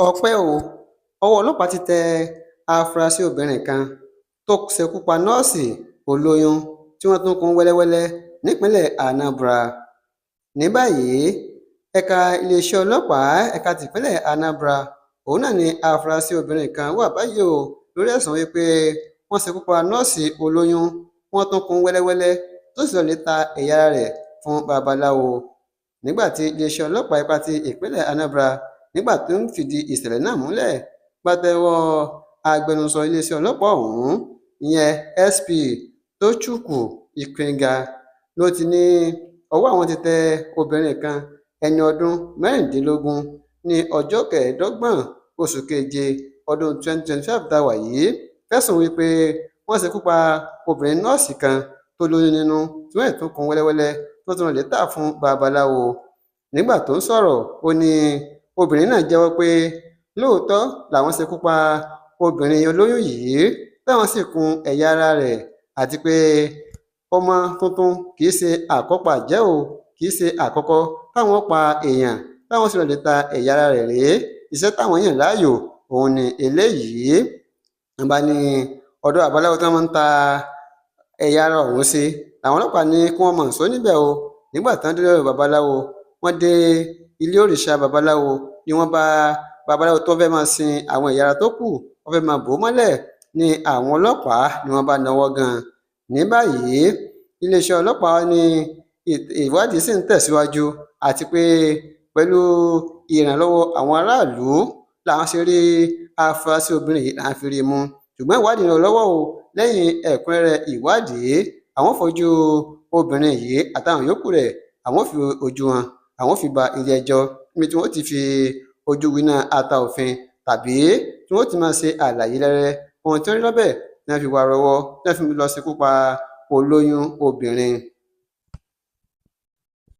ọpẹ́ o ọwọ́ ọlọ́pàá ti tẹ àfúrásì obìnrin kan tó ṣekú pa nọ́ọ̀sì olóyún tí wọ́n tún kún wẹ́lẹ́wẹ́lẹ́ nípínlẹ̀ Anambra. Ní báyìí ẹ̀ka iléeṣẹ́ ọlọ́pàá ẹ̀ka tìpínlẹ̀ Anambra òun náà ni àfúrásì obìnrin kan wà báyìí o lórí ẹ̀sùn wípé wọ́n ṣekú pa nọ́ọ̀sì olóyún wọ́n tún kún wẹ́lẹ́wẹ́lẹ́ tó sì lọ́ọ́ lè ta ẹ̀yà ara rẹ̀ fún babaláwo. Nígbà tí iléeṣẹ́ ọlọ́pàá ẹ̀ka ti ìpínlẹ̀ Anambra nígbà tó ń fìdí ìṣẹ̀lẹ̀ náà múlẹ̀ gbàtẹ́wọ́ agbẹnusọ iléeṣẹ́ ọlọ́pàá ọ̀hún ìyẹn SP Tochukwu Ikenga ló ti ní ọwọ́ àwọn ti tẹ obìnrin kan ẹni ọdún mẹ́rìndínlógún ní ọjọ́ kẹẹ̀ẹ́dọ́gbọ̀n oṣù keje ọdún 2025 tá a wà yìí fẹ̀sùn wípé wọ́n ṣekú pa obìnrin nọ́ọ̀sì kan tó lóyún nínú tí wọ́n tún kún wẹ́lẹ́wẹ́lẹ́ tó tún lè tà fún babaláwo. Nígbà tó ń sọ̀rọ̀ ó ní obìnrin náà jẹ́wọ́ pé lóòótọ́ làwọn ṣekú pa obìnrin olóyún yìí táwọn sì kun ẹ̀yà ara rẹ̀ àti pé ọmọ tuntun kì í ṣe àkọ́pà jẹ́ o kì í ṣe àkọ́kọ́ táwọn pa èèyàn táwọn sì lọ́ọ́ lè ta ẹ̀yà ara rẹ̀ rèé iṣẹ́ táwọn yàn láàyò òun ni eléyìí. wọ́n bá ní ọ̀dọ̀ babaláwo tí wọ́n máa ń ta ẹ̀yà ara ọ̀hún sí àwọn ọlọ́pàá ní kí wọ́n mọ̀ nsọ́ níbẹ̀ o. Nígbà tí wọ́n dé lọ́dọ̀ babaláwo wọ́n dé ilé òrìṣà babaláwo ni wọ́n bá babaláwo tó fẹ́ máa sin àwọn ẹ̀yà ara tó kù wọ́n fẹ́ máa bò ó mọ́lẹ̀ ní àwọn ọlọ́pàá ni wọ́n bá náwó gan. Ní báyìí iléeṣẹ́ ọlọ́pàá ní ìwádìí sì ń tẹ̀síwájú àti pé pẹ̀lú ìrànlọ́wọ́ àwọn aráàlú làwọn ṣe rí afurasí obìnrin yìí láwọn fi rí i mú, ṣùgbọ́n ìwádìí ń lọ lọ́wọ́ o. Lẹ́yìn ẹ̀kúnrẹ́rẹ́ ìwádìí àwọn fojú obìnrin yìí àtàwọn yòókù rẹ̀ àwọn fi ojú wọn àwọn fi ba ilé ẹjọ́ níbi tí wọ́n ti fi ojú winá ata òfin tàbí tí wọ́n ti máa ṣe àlàyé lẹ́rẹ́ ohun tí wọ́n rí lọ́bẹ̀ tí wọ́n fi wà rọ́wọ́ tí wọ́n fi lọ ṣekú pa olóyún obìnrin.